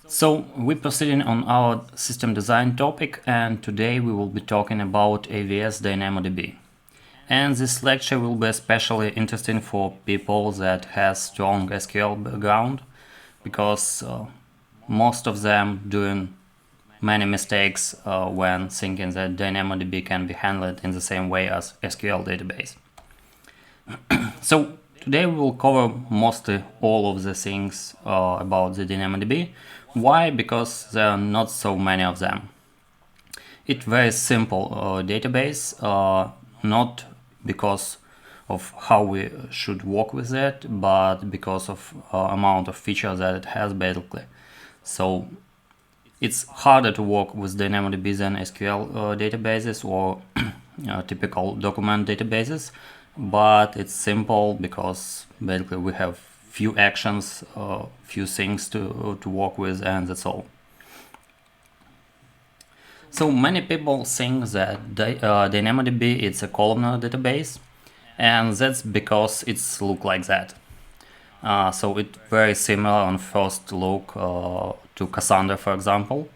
So we're proceeding on our system design topic, and today we will be talking about AWS DynamoDB. And this lecture will be especially interesting for people that has strong SQL background, because most of them doing many mistakes when thinking that DynamoDB can be handled in the same way as SQL database. So today we will cover mostly all of the things about the DynamoDB. Why? Because there are not so many of them. It's very simple database, not because of how we should work with it, but because of amount of features that it has basically. So it's harder to work with DynamoDB than SQL databases or typical document databases, but it's simple because basically we have few actions, few things to work with, and that's all. So many people think that DynamoDB is a columnar database, and that's because it's look like that. So it's very similar on first look to Cassandra, for example,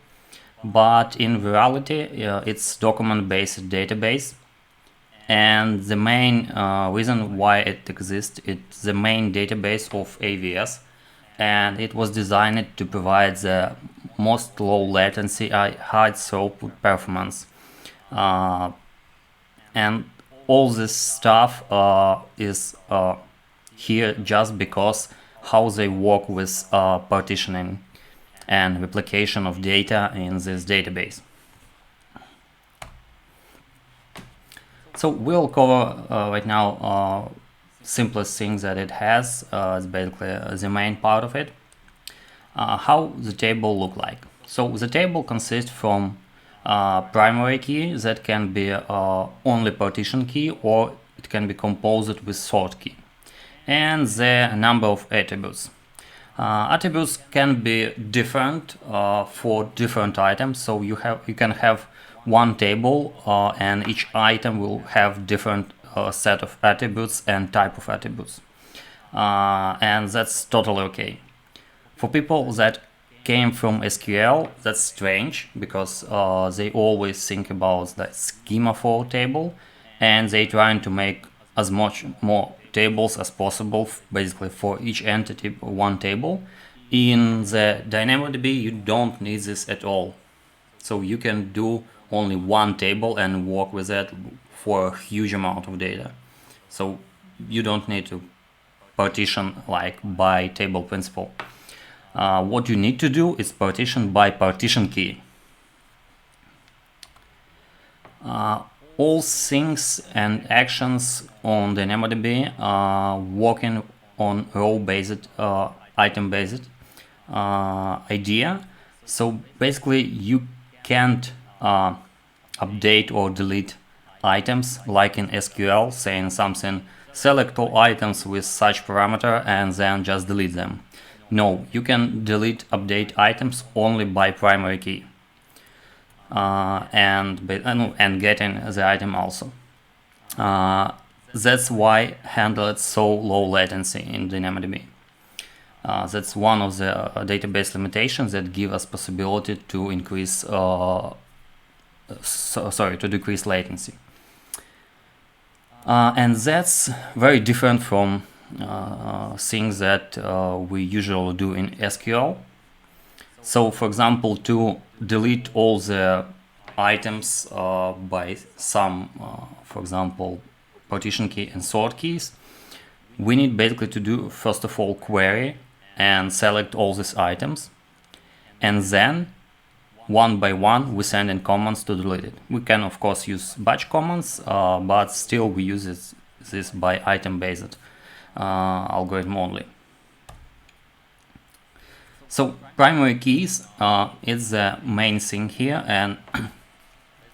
but in reality it's document-based database, and the main reason why it exists, it's the main database of AWS, and it was designed to provide the most low latency, high throughput performance. And all this stuff is here just because how they work with partitioning and replication of data in this database. So we'll cover right now simplest things that it has. It's basically the main part of it. How the table look like. So the table consists from primary key that can be only partition key, or it can be composed with sort key, and the number of attributes. Attributes can be different for different items. So you can have one table and each item will have different set of attributes and type of attributes, and that's totally okay. For people that came from SQL, that's strange because they always think about the schema for table, and they trying to make as much more tables as possible, basically for each entity one table. In the DynamoDB you don't need this at all, so you can do only one table and work with that for a huge amount of data. So you don't need to partition like by table principle. What you need to do is partition by partition key. All things and actions on DynamoDB are working on row-based, item-based idea. So basically you can't update or delete items like in SQL, saying something, select all items with such parameter and then just delete them. No, you can delete, update items only by primary key and getting the item also. That's why handle it so low latency in DynamoDB. That's one of the database limitations that give us possibility to increase, to decrease latency. And that's very different from things that we usually do in SQL. So for example, to delete all the items by some, for example, partition key and sort keys, we need basically to do first of all query and select all these items, and then one by one we send in commands to delete it. We can of course use batch commands, but still we use this by item based algorithm only. So primary keys is the main thing here, and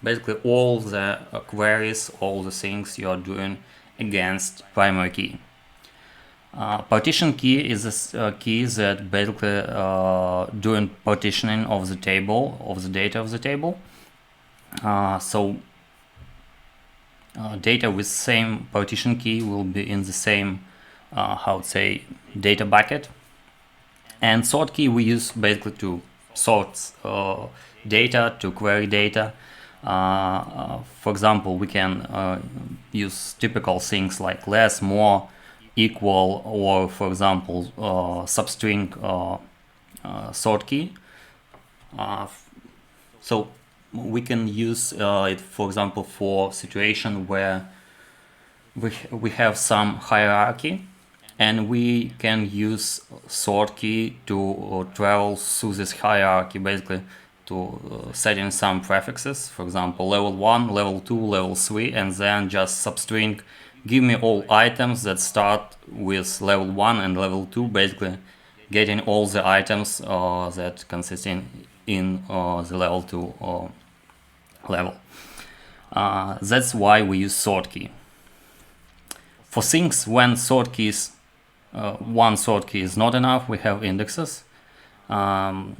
basically all the queries, all the things you are doing against primary key. Partition key is a key that basically doing partitioning of the table, of the data of the table. Data with same partition key will be in the same data bucket. And sort key we use basically to sorts data, to query data. For example, we can use typical things like less, more, equal, or for example, substring sort key. So we can use it, for example, for situation where we have some hierarchy, and we can use sort key to travel through this hierarchy, basically to set in some prefixes, for example, level 1, level 2, level 3, and then just substring, give me all items that start with level 1 and level 2, basically getting all the items that consist in the level 2 level. That's why we use sort key. For things when sort keys, one sort key is not enough, we have indexes. And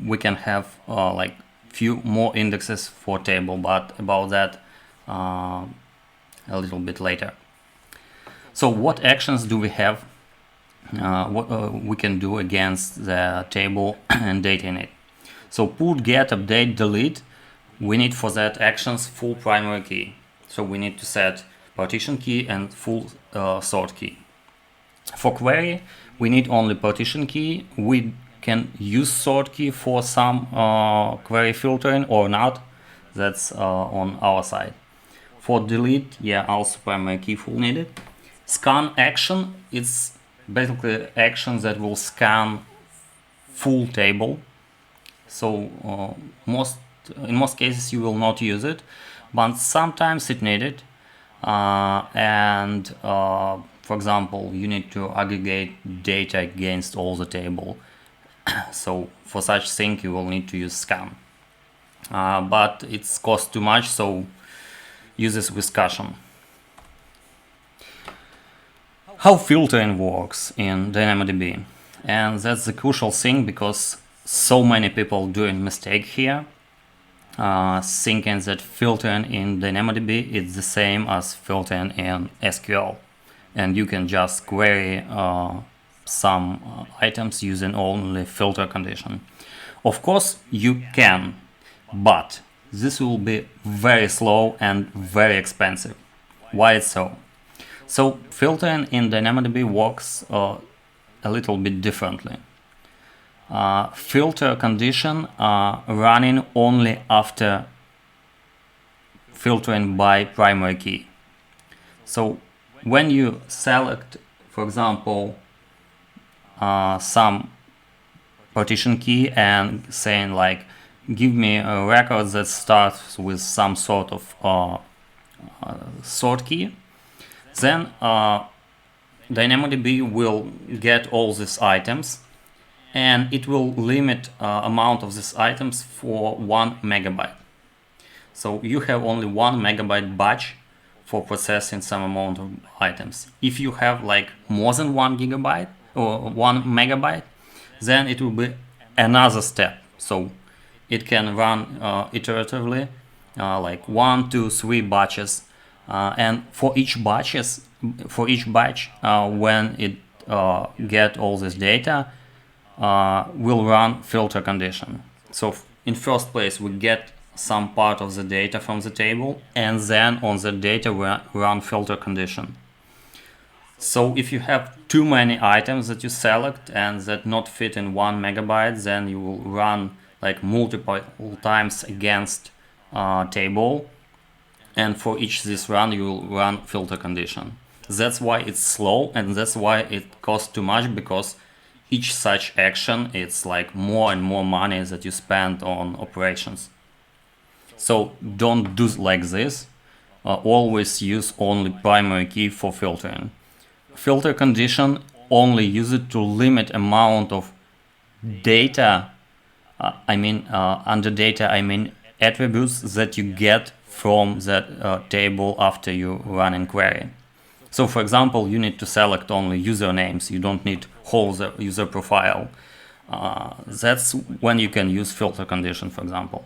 we can have like few more indexes for table, but about that a little bit later. So what actions do we have? What we can do against the table and data in it. So put, get, update, delete. We need for that actions full primary key. So we need to set partition key and full sort key. For query, we need only partition key. We can use sort key for some query filtering or not. That's on our side. For delete, yeah, also primary key full needed. Scan action, it's basically actions that will scan full table. So in most cases you will not use it, but sometimes it needed. For example, you need to aggregate data against all the table. So for such thing you will need to use scan. But it's cost too much, so use this with caution. How filtering works in DynamoDB, and that's the crucial thing because so many people doing mistake here, thinking that filtering in DynamoDB is the same as filtering in SQL, and you can just query some items using only filter condition. Of course you can, but this will be very slow and very expensive. Why it's so? So filtering in DynamoDB works a little bit differently. Filter condition running only after filtering by primary key. So when you select, for example, some partition key and saying like, give me a record that starts with some sort of sort key, then DynamoDB will get all these items, and it will limit amount of these items for 1 megabyte. So you have only 1 megabyte batch for processing some amount of items. If you have like more than 1 gigabyte or 1 megabyte, then it will be another step. So it can run iteratively, like 1, 2, 3 batches, and for each batch, when it get all this data, will run filter condition. So in first place we get some part of the data from the table, and then on the data we run filter condition. So if you have too many items that you select and that not fit in 1 megabyte, then you will run like multiple times against table, and for each this run you will run filter condition. That's why it's slow, and that's why it costs too much, because each such action it's like more and more money that you spend on operations. So don't do like this. Always use only primary key for filtering. Filter condition only use it to limit amount of data. Under data I mean attributes that you get from that table after you run in query. So for example, you need to select only usernames. You don't need whole the user profile. That's when you can use filter condition, for example.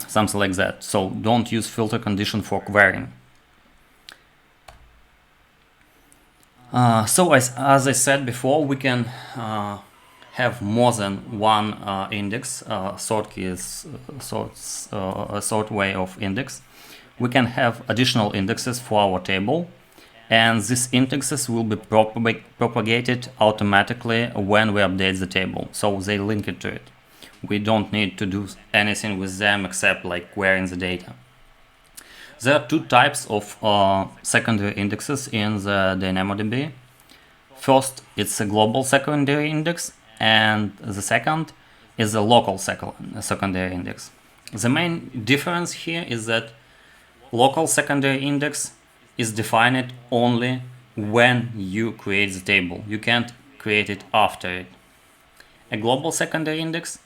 Something like that. So don't use filter condition for querying. So as I said before, we can have more than one index. Sort key is a sort way of index. We can have additional indexes for our table, and these indexes will be propagated automatically when we update the table. So they link it to it. We don't need to do anything with them except like querying the data. There are two types of secondary indexes in the DynamoDB. First, it's a global secondary index, and the second is a local secondary index. The main difference here is that local secondary index is defined only when you create the table. You can't create it after it. A global secondary index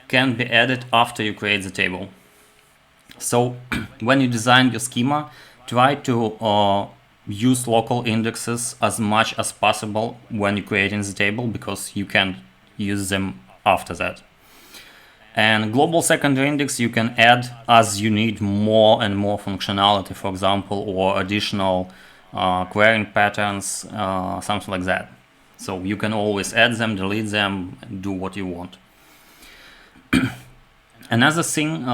can be added after you create the table. So when you design your schema, try to use local indexes as much as possible when you're creating the table, because you can use them after that. And global secondary index you can add as you need more and more functionality, for example, or additional querying patterns, something like that. So you can always add them, delete them, do what you want. Another thing,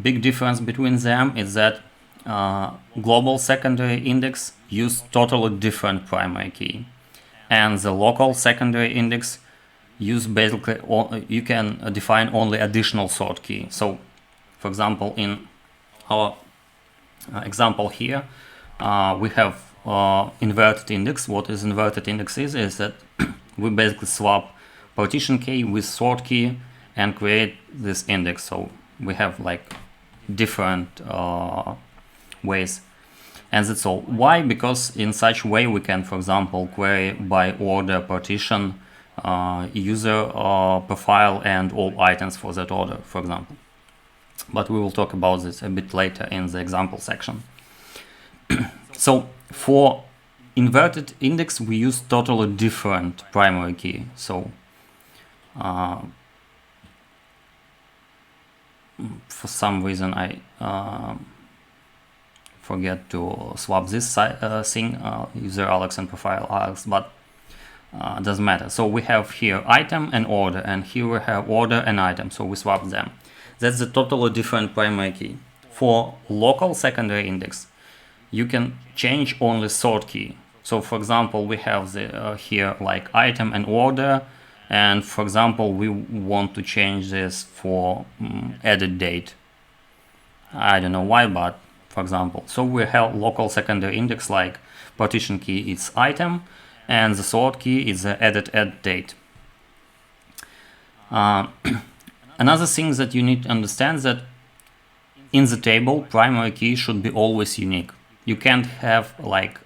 big difference between them is that global secondary index use totally different primary key, and the local secondary index use basically you can define only additional sort key. So, for example, in our example here, we have inverted index. What is inverted index is that we basically swap partition key with sort key and create this index. So we have like different ways, and that's all. Why? Because in such way we can, for example, query by order partition, user profile, and all items for that order, for example. But we will talk about this a bit later in the example section. So for inverted index we use totally different primary key. So for some reason I forget to swap this thing, user Alex and profile Alex, but doesn't matter. So we have here item and order, and here we have order and item, so we swap them. That's a totally different primary key. For local secondary index you can change only sort key. So for example we have the here like item and order, and for example we want to change this for edit date. I don't know why, but for example, so we have local secondary index like partition key is item, and the sort key is the edit date. Another thing that you need to understand that in the table primary key should be always unique. You can't have like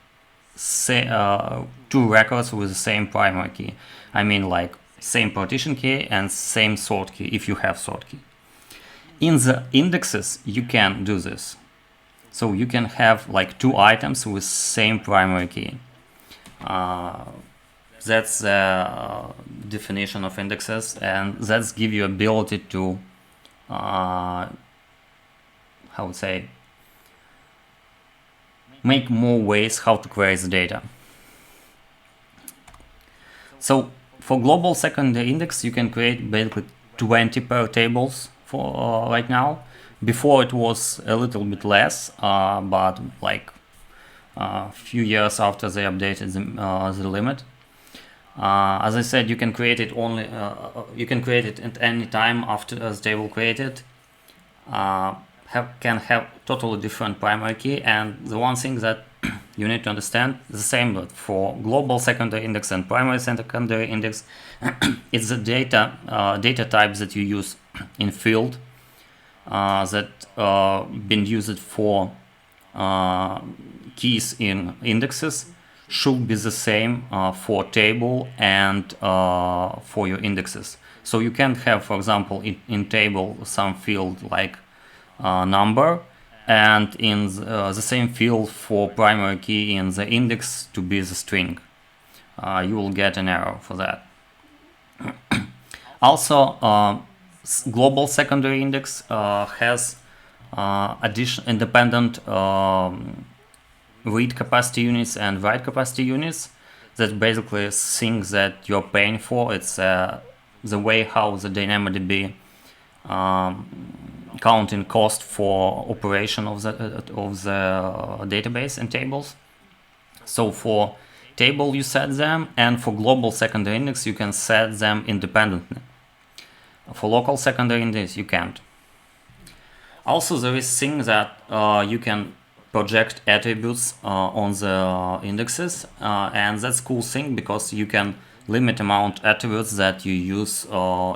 two records with the same primary key. I mean like same partition key and same sort key if you have sort key. In the indexes you can do this. So you can have like two items with same primary key. That's the definition of indexes, and that's give you ability to how would say make more ways how to query the data. So for global secondary index you can create basically 20 per tables for right now. Before it was a little bit less, but like a few years after they updated the limit. As I said, you can create it only you can create it at any time after the table created. Can have totally different primary key, and the one thing that you need to understand is the same for global secondary index and primary secondary index. It's the data types that you use in field that been used for keys in indexes should be the same for table and for your indexes. So you can't have, for example, in table some field like number, and in the same field for primary key in the index to be the string. You will get an error for that. Also, global secondary index has independent read capacity units and write capacity units. That's basically things that you're paying for. It's the way how the DynamoDB counting cost for operation of the database and tables. So for table you set them, and for global secondary index you can set them independently. For local secondary index you can't. Also there is thing that you can project attributes on the indexes, and that's cool thing because you can limit amount attributes that you use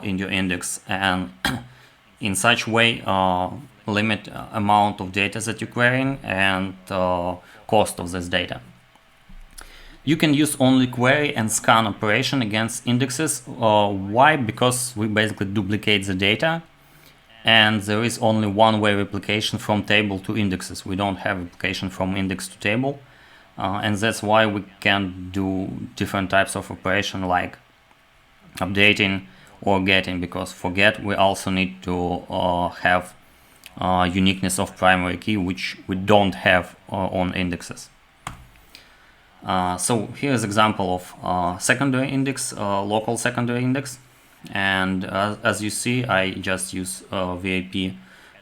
in your index, and in such way limit amount of data that you're querying and cost of this data. You can use only query and scan operation against indexes. Why? Because we basically duplicate the data, and there is only one-way replication from table to indexes. We don't have replication from index to table, and that's why we can do different types of operation like updating or getting, because for get we also need to have uniqueness of primary key, which we don't have on indexes. So here's example of secondary index, local secondary index, and as you see, I just use VIP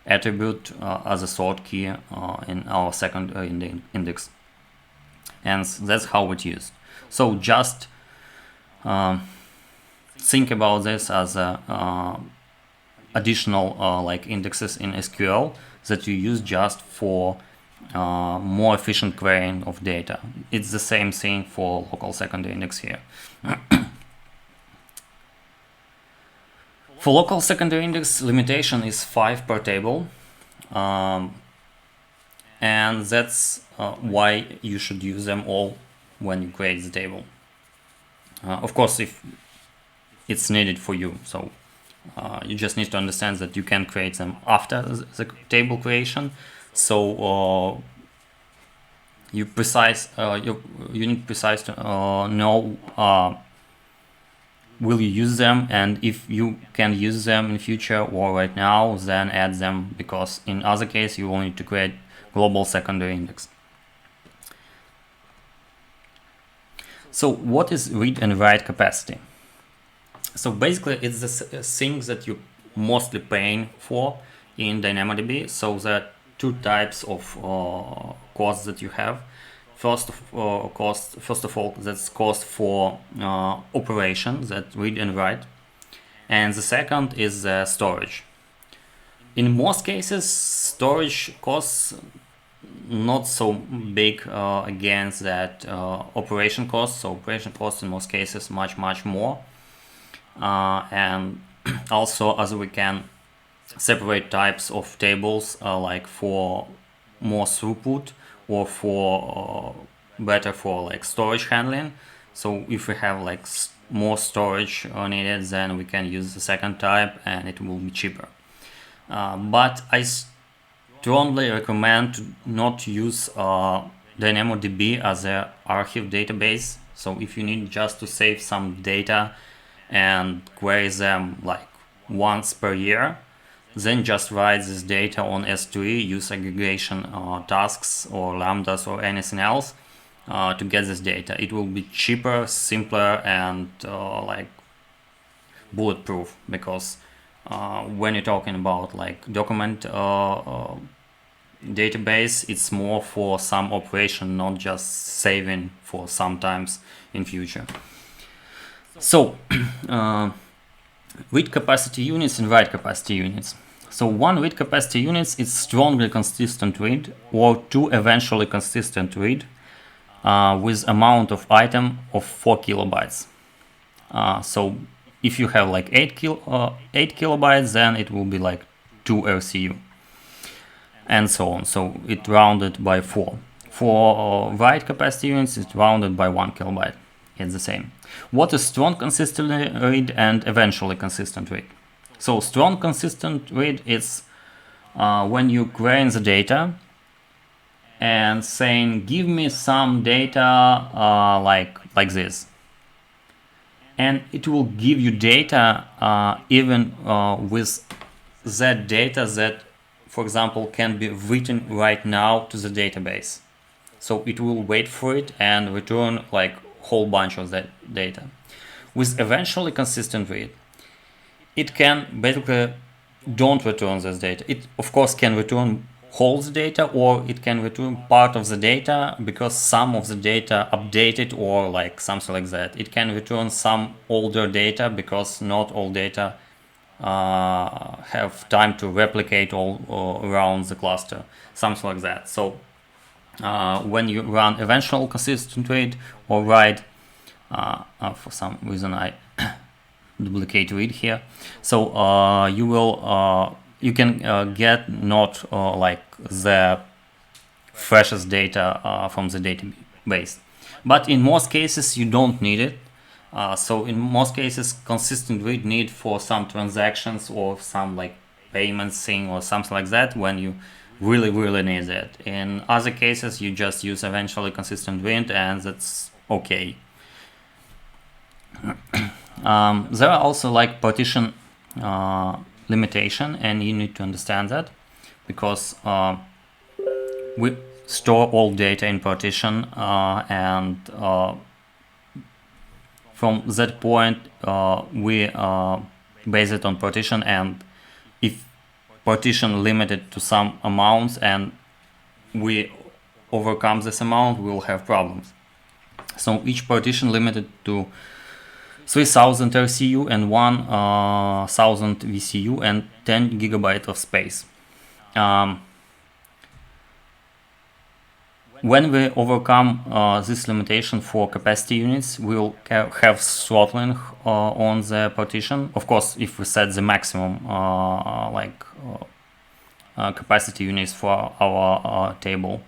attribute as a sort key in our secondary index, and that's how it's used. So just think about this as additional like indexes in SQL that you use just for more efficient querying of data. It's the same thing for local secondary index here. For local secondary index, limitation is 5 per table, and that's why you should use them all when you create the table. Of course, if it's needed for you, so you just need to understand that you can create them after the table creation. So you need precise to know will you use them, and if you can use them in future or right now, then add them, because in other case you will need to create global secondary index. So what is read and write capacity? So basically it's the thing that you mostly paying for in DynamoDB. So there are two types of costs that you have. First of all, that's cost for operation, that read and write, and the second is storage. In most cases, storage costs not so big against that operation cost. So operation costs in most cases much more, and also as we can separate types of tables like for more throughput or for better for like storage handling. So if we have like more storage needed, then we can use the second type and it will be cheaper. But I strongly recommend to not use DynamoDB as an archive database. So if you need just to save some data and query them like once per year, then just write this data on S3, use aggregation tasks or lambdas or anything else to get this data. It will be cheaper, simpler, and like bulletproof, because when you're talking about like document database, it's more for some operation, not just saving for sometimes in future. So read capacity units and write capacity units. So one read capacity units is strongly consistent read or two eventually consistent read with amount of item of 4 kilobytes. So if you have like 8 kilobytes, then it will be like 2 RCU and so on. So it rounded by 4. For write capacity units, it's rounded by 1 kilobyte. It's the same. What is strong consistent read and eventually consistent read? So strong consistent read is when you querying the data and saying give me some data like this, and it will give you data even with that data that, for example, can be written right now to the database. So it will wait for it and return like whole bunch of that data. With eventually consistent read, it can basically don't return this data. It of course can return whole the data, or it can return part of the data because some of the data updated or like something like that. It can return some older data because not all data have time to replicate all around the cluster, something like that. So when you run eventual consistent read or write, for some reason I duplicate read here, so you can get not like the freshest data from the database, but in most cases you don't need it. So in most cases, consistent read need for some transactions or some like payments thing or something like that when you really need it. In other cases, you just use eventually consistent read, and that's okay. There are also like partition limitation, and you need to understand that because we store all data in partition, and from that point we base it on partition, and if partition limited to some amounts and we overcome this amount, we will have problems. So each partition limited to 3000 RCU and 1000 VCU and 10 gigabyte of space. When we overcome this limitation for capacity units, we'll have throttling on the partition. Of course, if we set the maximum capacity units for our table,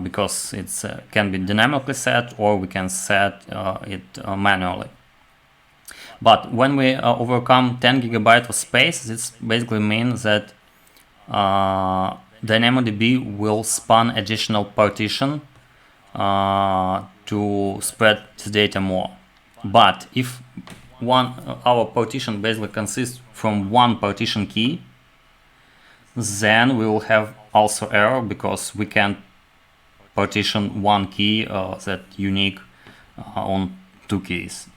because it can be dynamically set, or we can set it manually. But when we overcome 10 gigabyte of space, this basically means that DynamoDB will span additional partition to spread the data more. But if our partition basically consists from one partition key, then we will have also error because we can't partition one key that unique on two keys.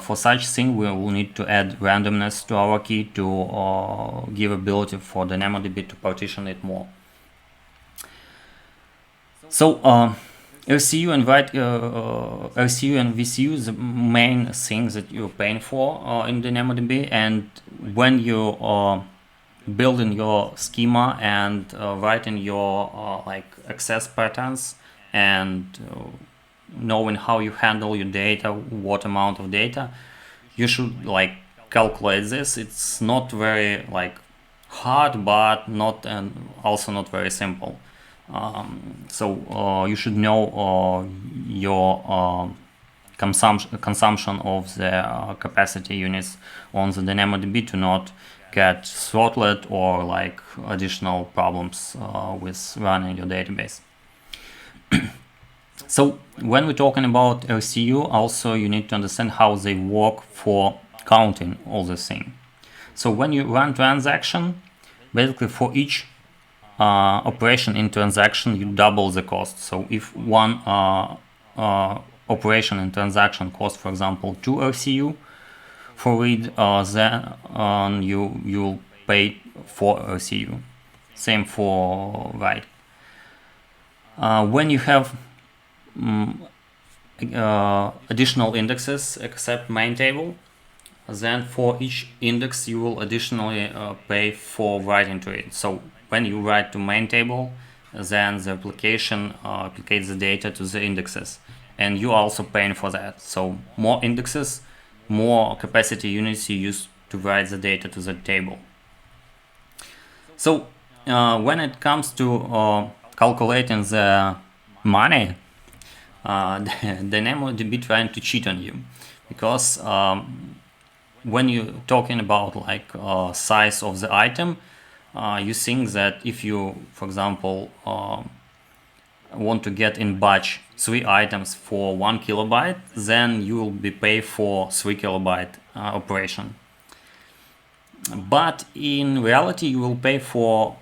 For such thing, we will need to add randomness to our key to give ability for DynamoDB to partition it more. So RCU and RCU and VCU is the main things that you're paying for in DynamoDB, and when you build in your schema and write in your access patterns and knowing how you handle your data, what amount of data, you should calculate this. It's not very hard, but not, and also not very simple. So you should know your consumption of the capacity units on the DynamoDB to not get throttled or additional problems with running your database. So when we're talking about RCU, also you need to understand how they work for counting all this thing. So when you run transaction, basically for each operation in transaction, you double the cost. So if one operation in transaction costs, for example, 2 RCU for read, then you'll pay 4 RCU. Same for write. When you have additional indexes except main table, then for each index you will additionally pay for writing to it. So when you write to main table, then the application applicates the data to the indexes, and you are also paying for that. So more indexes, more capacity units you use to write the data to the table. So when it comes to calculating the money, DynamoDB trying to cheat on you, because when you're talking about size of the item, you think that if you, for example, want to get in batch 3 items for 1 kilobyte, then you will be paid for 3 kilobyte operation. But in reality, you will pay for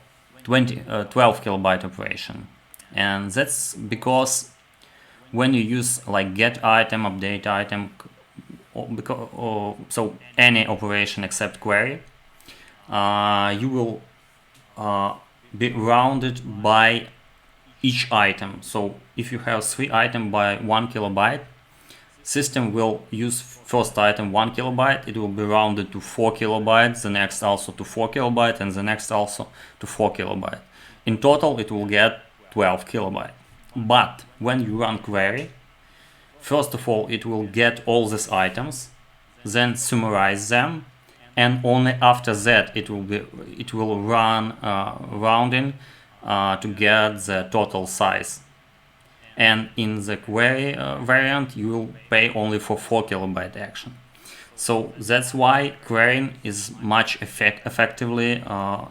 12 kilobyte operation, and that's because when you use like get item, update item, so any operation except query, you will be rounded by each item. So if you have 3 items by 1 kilobyte, system will use first item 1 kilobyte, it will be rounded to 4 kilobytes, the next also to 4 kilobyte, and the next also to 4 kilobyte. In total, it will get 12 kilobyte. But when you run query, first of all, it will get all these items, then summarize them, and only after that it will run rounding to get the total size. And in the query variant, you will pay only for 4 kilobyte action. So that's why querying is much effectively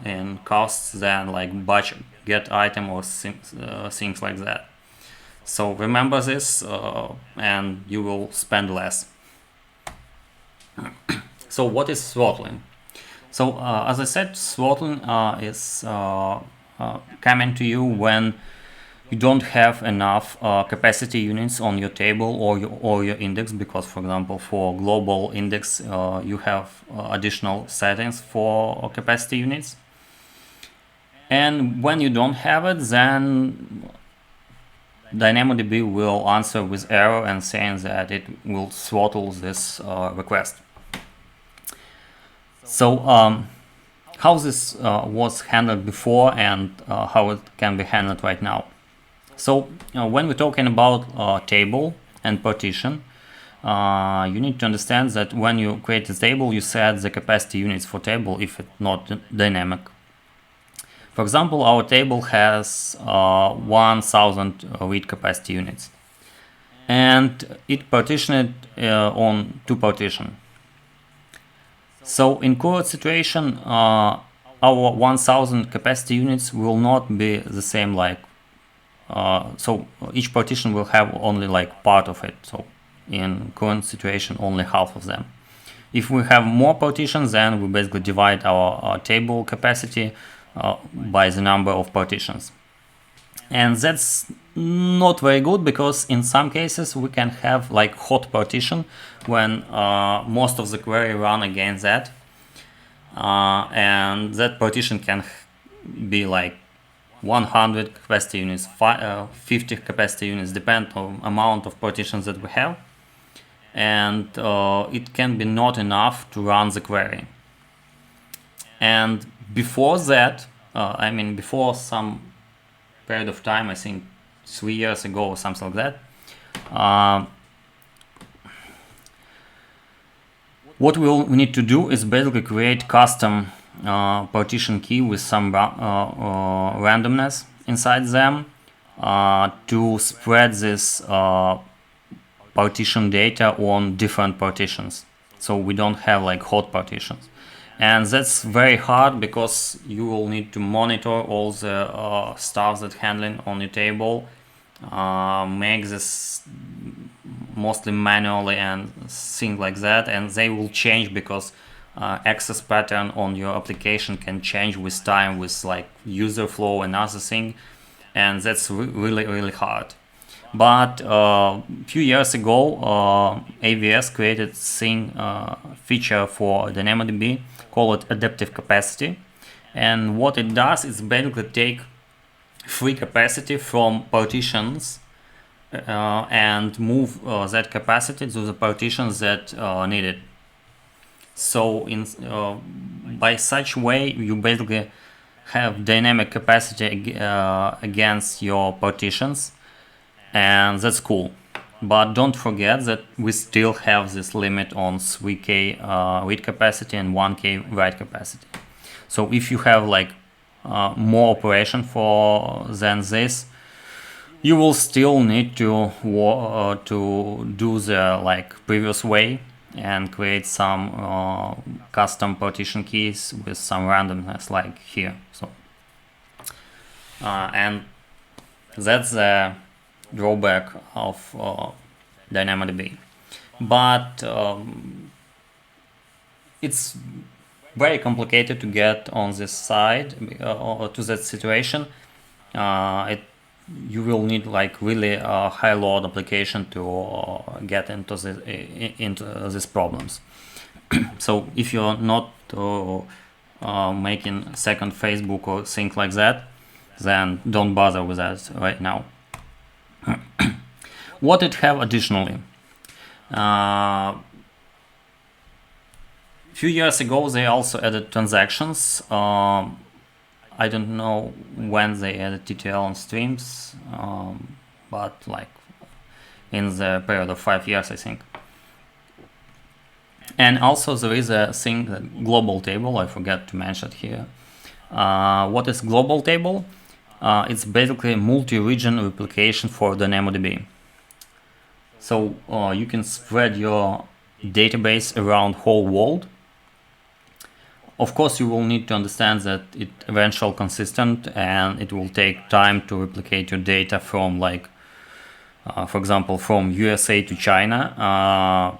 in costs than like batch get item or things like that. So remember this and you will spend less. So what is throttling? So as I said, throttling is coming to you when you don't have enough capacity units on your table or your index, because for example for global index you have additional settings for capacity units, and when you don't have it, then DynamoDB will answer with error and saying that it will throttle this request. So how this was handled before and how it can be handled right now. So when we're talking about table and partition, you need to understand that when you create a table, you set the capacity units for table if it's not dynamic. For example, our table has 1000 read capacity units, and it partitioned on 2 partitions. So in current situation, our 1000 capacity units will not be the same like so each partition will have only like part of it. So in current situation, only half of them. If we have more partitions, then we basically divide our table capacity by the number of partitions. And that's not very good, because in some cases we can have like hot partition when most of the query run against that. And that partition can be like 100 capacity units, 50 capacity units, depend on amount of partitions that we have, and it can be not enough to run the query. And before that, I mean before some period of time, I think 3 years ago or something like that, what we need to do is basically create custom partition key with some randomness inside them to spread this partition data on different partitions, so we don't have like hot partitions. And that's very hard, because you will need to monitor all the stuff that handling on your table, make this mostly manually and things like that, and they will change because access pattern on your application can change with time, with like user flow and other thing, and that's really hard. But a few years ago, AWS created feature for DynamoDB called adaptive capacity, and what it does is basically take free capacity from partitions and move that capacity to the partitions that need it. So by such way, you basically have dynamic capacity against your partitions, and that's cool. But don't forget that we still have this limit on 3K read capacity and 1K write capacity. So if you have like more operation than this, you will still need to do the like previous way and create some custom partition keys with some randomness like here. So and that's the drawback of DynamoDB. But it's very complicated to get on this side to that situation. you will need like really a high load application to get into these problems. So if you're not making second Facebook or things like that, then don't bother with that right now. What it have additionally? Few years ago they also added transactions. I don't know when they added TTL on streams, but like in the period of 5 years, I think. And also there is a thing, global table, I forgot to mention it here. What is global table? It's basically a multi-region replication for DynamoDB. So you can spread your database around whole world. Of course, you will need to understand that it eventually consistent and it will take time to replicate your data from like, for example, from USA to China.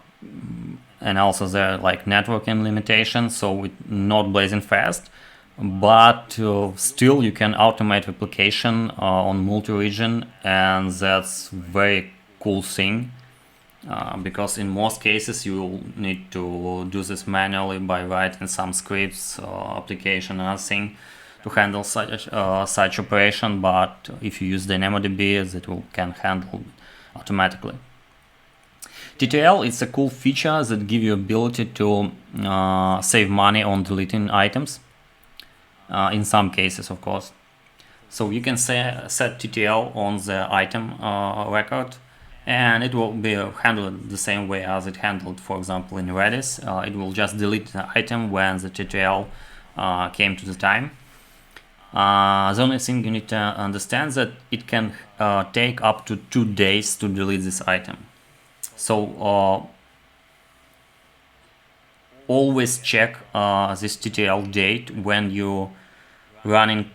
And also there are like networking limitations, so it's not blazing fast. But still you can automate replication on multi-region, and that's very cool thing. Because in most cases you will need to do this manually by writing some scripts, application and other thing to handle such operation, but if you use DynamoDB, it can handle automatically. TTL is a cool feature that gives you ability to save money on deleting items, in some cases of course. So you can set TTL on the item record, and it will be handled the same way as it handled, for example, in Redis. It will just delete the item when the TTL came to the time. The only thing you need to understand that it can take up to 2 days to delete this item. So always check this TTL date when you running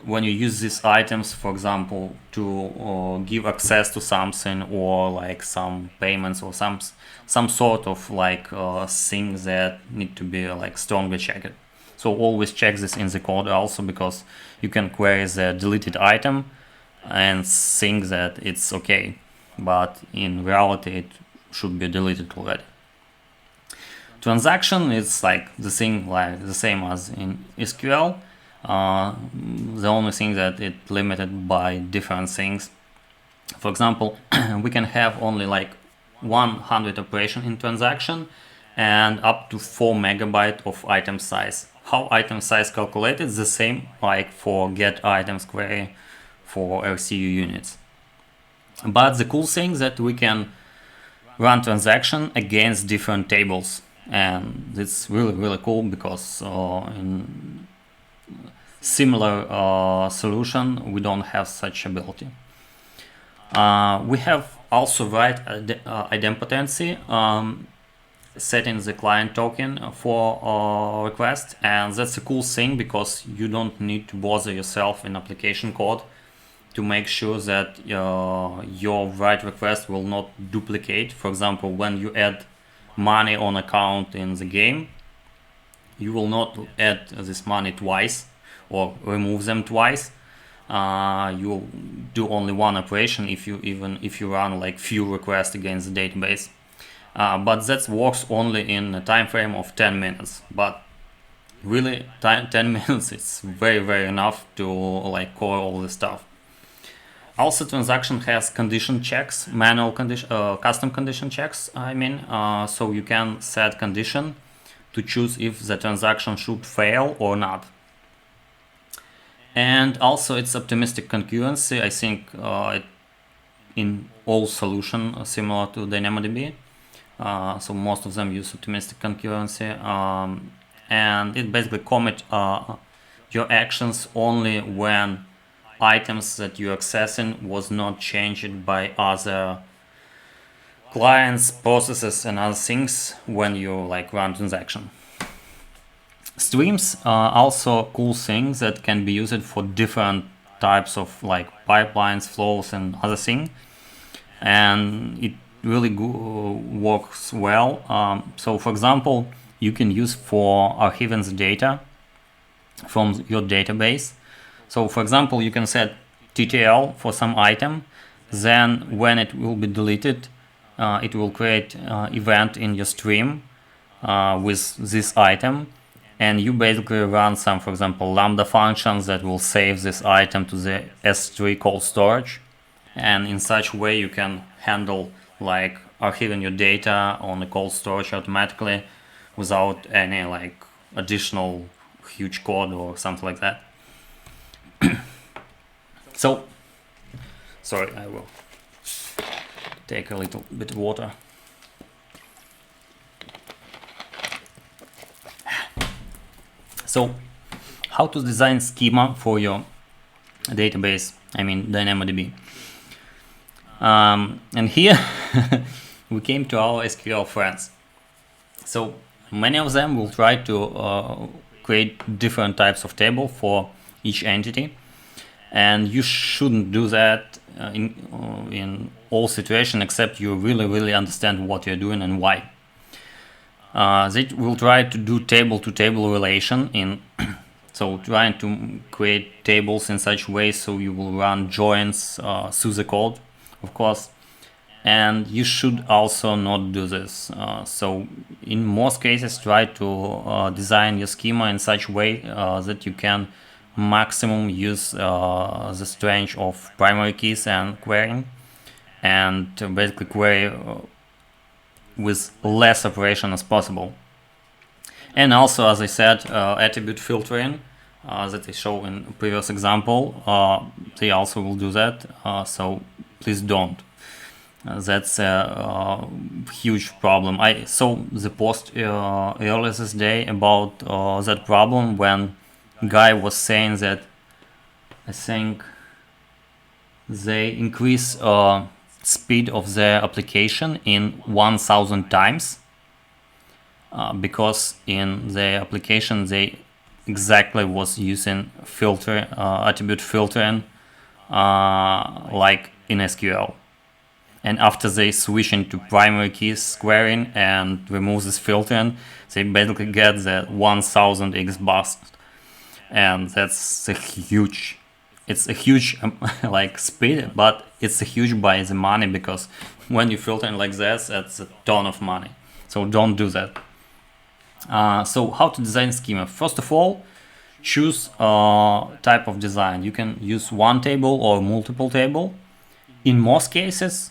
when you use these items, for example, to give access to something, or like some payments, or some sort of like things that need to be like strongly checked. So always check this in the code also, because you can query the deleted item and think that it's okay, but in reality it should be deleted already. Transaction is like the thing, like the same as in SQL. The only thing that it's limited by different things. For example, we can have only like 100 operation in transaction and up to 4 megabyte of item size. How item size calculated is the same like for get items query for RCU units. But the cool thing that we can run transaction against different tables, and it's really cool, because in similar solution we don't have such ability. We have also write idempotency, setting the client token for request, and that's a cool thing because you don't need to bother yourself in application code to make sure that your write request will not duplicate. For example, when you add money on account in the game, you will not add this money twice or remove them twice. You do only one operation if you run like few requests against the database. But that works only in a time frame of 10 minutes. But really, 10 minutes is very enough to like cover all this stuff. Also, transaction has condition checks, manual condition, custom condition checks. I mean, so you can set condition to choose if the transaction should fail or not. And also, it's optimistic concurrency. I think in all solutions similar to DynamoDB. So most of them use optimistic concurrency, and it basically commit your actions only when items that you're accessing was not changed by other clients, processes, and other things when you like run transaction. Streams are also cool things that can be used for different types of like pipelines, flows, and other things, and it really works well. So for example, you can use for archiving the data from your database. So for example, you can set TTL for some item, then when it will be deleted, it will create event in your stream with this item, and you basically run some, for example, Lambda functions that will save this item to the S3 cold storage, and in such way you can handle like archiving your data on the cold storage automatically without any like additional huge code or something like that. So, sorry, I will take a little bit of water. So, how to design schema for your database, I mean DynamoDB. And here we came to our SQL friends. So many of them will try to create different types of table for each entity, and you shouldn't do that in all situations except you really understand what you're doing and why. They will try to do table-to-table relation in so trying to create tables in such way so you will run joins through the code, of course, and you should also not do this. So in most cases, try to design your schema in such way that you can maximum use the strength of primary keys and querying, and to basically query with less operation as possible. And also, as I said, attribute filtering that I show in a previous example, they also will do that, so please don't. That's a huge problem. I saw the post earlier this day about that problem when guy was saying that I think they increase speed of their application in 1000 times because in the application they exactly was using filter attribute filtering like in SQL. And after they switch into primary keys querying and remove this filtering, they basically get the 1000x bust, and that's a huge. It's a huge like speed, but it's a huge by the money, because when you filter like this, that's a ton of money. So don't do that. So how to design schema? First of all, choose type of design. You can use one table or multiple table. In most cases,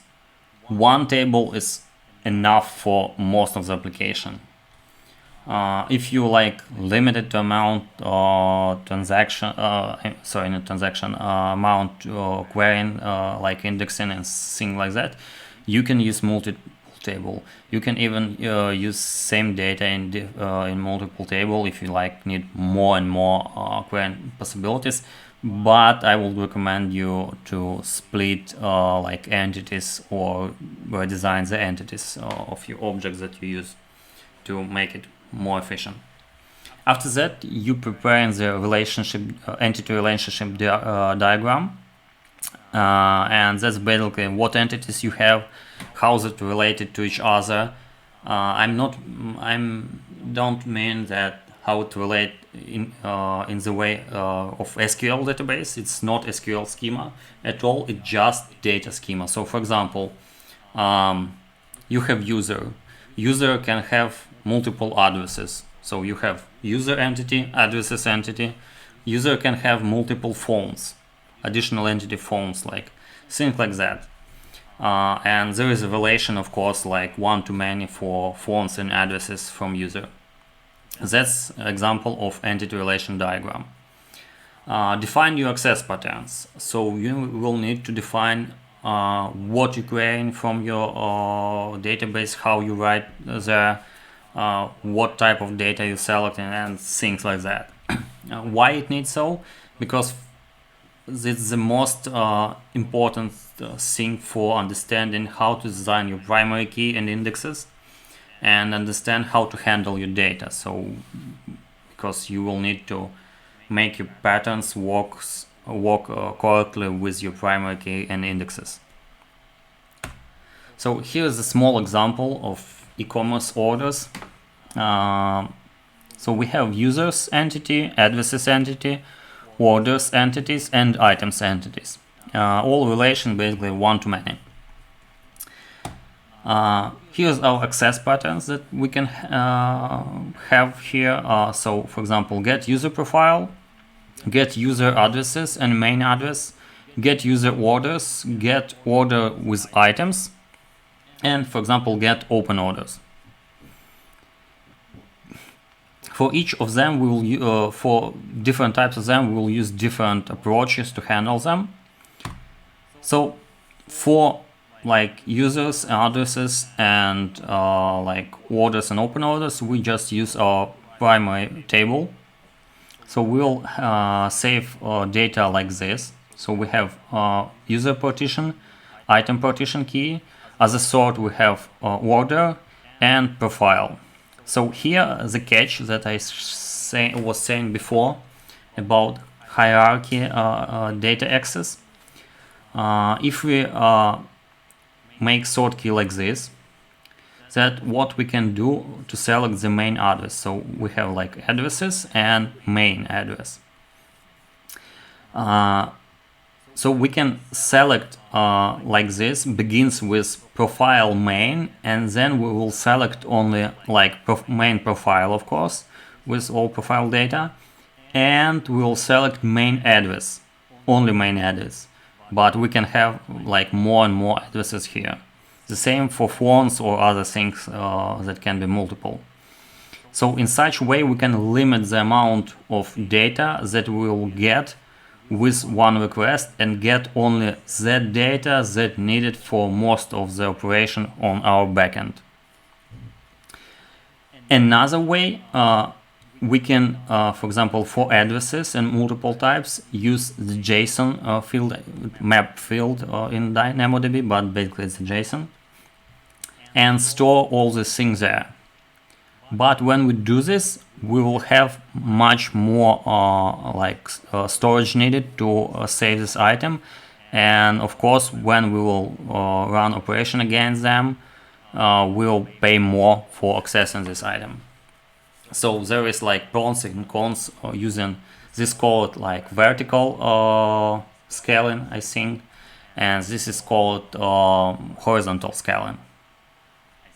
one table is enough for most of the application. If you like limited to amount amount querying like indexing and things like that, you can use multiple table. You can even use same data in multiple table if you like need more and more querying possibilities. But I would recommend you to split like entities or redesign the entities of your objects that you use to make it more efficient. After that, you prepare the relationship entity relationship diagram, and that's basically what entities you have, how is it related to each other. I don't mean that how to relate in the way of SQL database. It's not SQL schema at all. It's just data schema. So, for example, you have user. User can have multiple addresses. So you have user entity, addresses entity. User can have multiple phones, additional entity phones, like things like that. And there is a relation, of course, like one-to-many for phones and addresses from user. That's an example of entity relation diagram. Define your access patterns. So you will need to define what you're querying from your database, how you write there, what type of data you select, and things like that. Why it needs so? Because it's the most important thing for understanding how to design your primary key and indexes, and understand how to handle your data. So because you will need to make your patterns work correctly with your primary key and indexes. So here's a small example of eCommerce orders. So we have users entity, addresses entity, orders entities, and items entities. all relation basically one-to-many. Here's our access patterns that we can have here. So for example, get user profile, get user addresses and main address, get user orders, get order with items, and for example, get open orders. For each of them, we will for different types of them, we will use different approaches to handle them. So for like users, addresses, and like orders and open orders, we just use our primary table. So we'll save data like this. So we have user partition, item partition key. As a sort, we have order and profile. So here the catch that I was saying before about hierarchy data access. If we make sort key like this, that what we can do to select the main address. So we have like addresses and main address. So we can select like this, begins with profile main, and then we will select only like main profile, of course, with all profile data, and we will select main address, only main address. But we can have like more and more addresses here. The same for fonts or other things that can be multiple. So in such way we can limit the amount of data that we will get with one request and get only that data that needed for most of the operation on our backend. Another way we can, for example, for addresses and multiple types, use the JSON field, map field in DynamoDB, but basically it's a JSON, and store all these things there. But when we do this, we will have much more storage needed to save this item, and of course, when we will run operation against them, we will pay more for accessing this item. So there is like pros and cons using this called like vertical scaling, I think, and this is called horizontal scaling.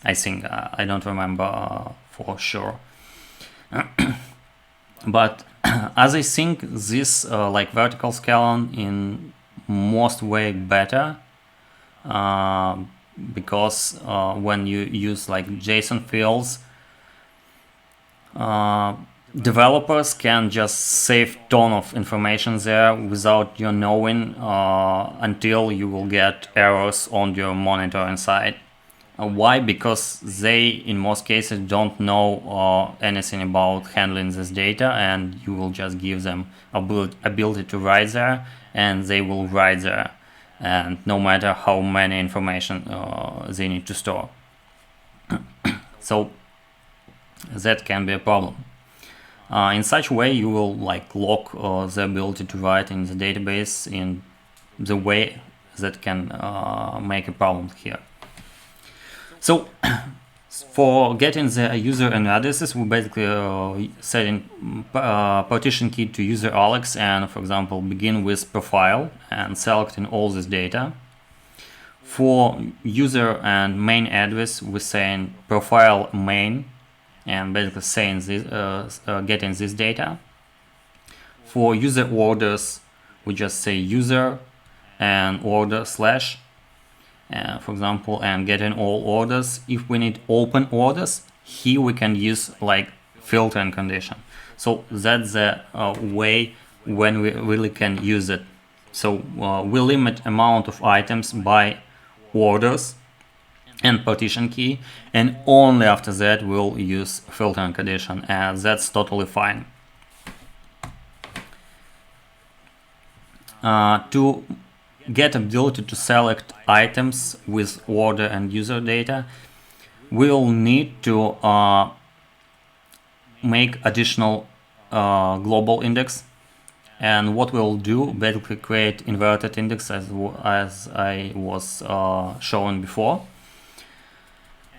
I think I don't remember for sure, but as I think this like vertical scaling in most way better because when you use like JSON fields, developers can just save ton of information there without you knowing until you will get errors on your monitoring side. Why? Because they in most cases don't know anything about handling this data, and you will just give them ability to write there, and they will write there, and no matter how many information they need to store. So that can be a problem. In such way, you will like lock the ability to write in the database in the way that can make a problem here. So for getting the user and addresses, we basically setting partition key to user Alex, and for example begin with profile and selecting all this data. For user and main address, we're saying profile main, and basically saying this, getting this data. For user orders, we just say user and order slash, for example, and getting all orders. If we need open orders, here we can use like filtering condition. So that's the way when we really can use it. So we limit amount of items by orders and partition key, and only after that we'll use filtering condition, and that's totally fine. To get ability to select items with order and user data, we'll need to make additional global index, and what we'll do basically create inverted index as I was showing before.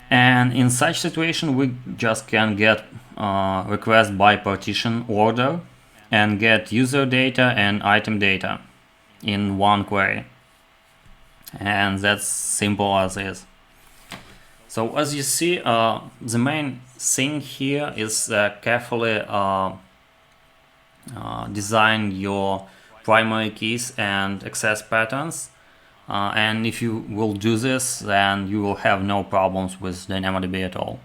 And in such situation we just can get request by partition order and get user data and item data. in one query. And that's simple as is. So as you see, the main thing here is carefully design your primary keys and access patterns. And if you will do this, then you will have no problems with DynamoDB at all.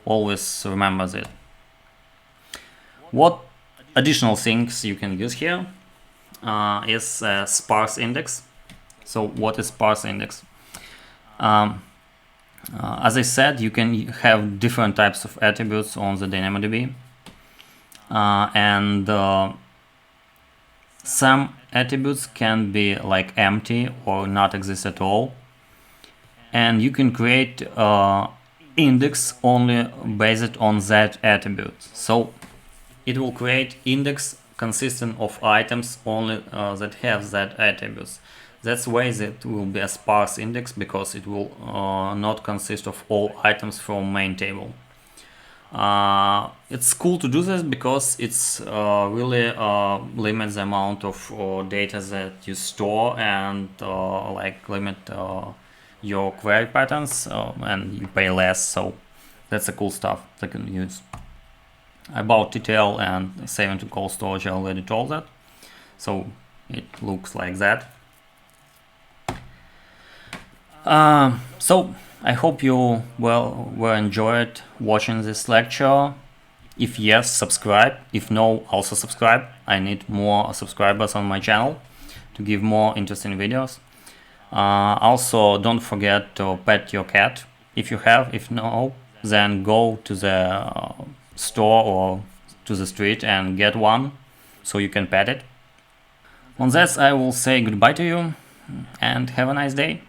Always remember that. What additional things you can use here is Sparse Index. So what is Sparse Index? As I said, you can have different types of attributes on the DynamoDB, and some attributes can be like empty or not exist at all, and you can create index only based on that attribute. So it will create index consisting of items only that have that attributes. That's why it will be a sparse index, because it will not consist of all items from main table. It's cool to do this because it's really limits the amount of data that you store, and like limit your query patterns, and you pay less. So that's the cool stuff that you can use. About detail and saving to cold storage, I already told that. So it looks like that. So I hope you were enjoyed watching this lecture. If yes, subscribe. If no, also subscribe. I need more subscribers on my channel to give more interesting videos. Also, don't forget to pet your cat if you have. If no, then go to the store or to the street and get one so you can pet it. On that, I will say goodbye to you and have a nice day.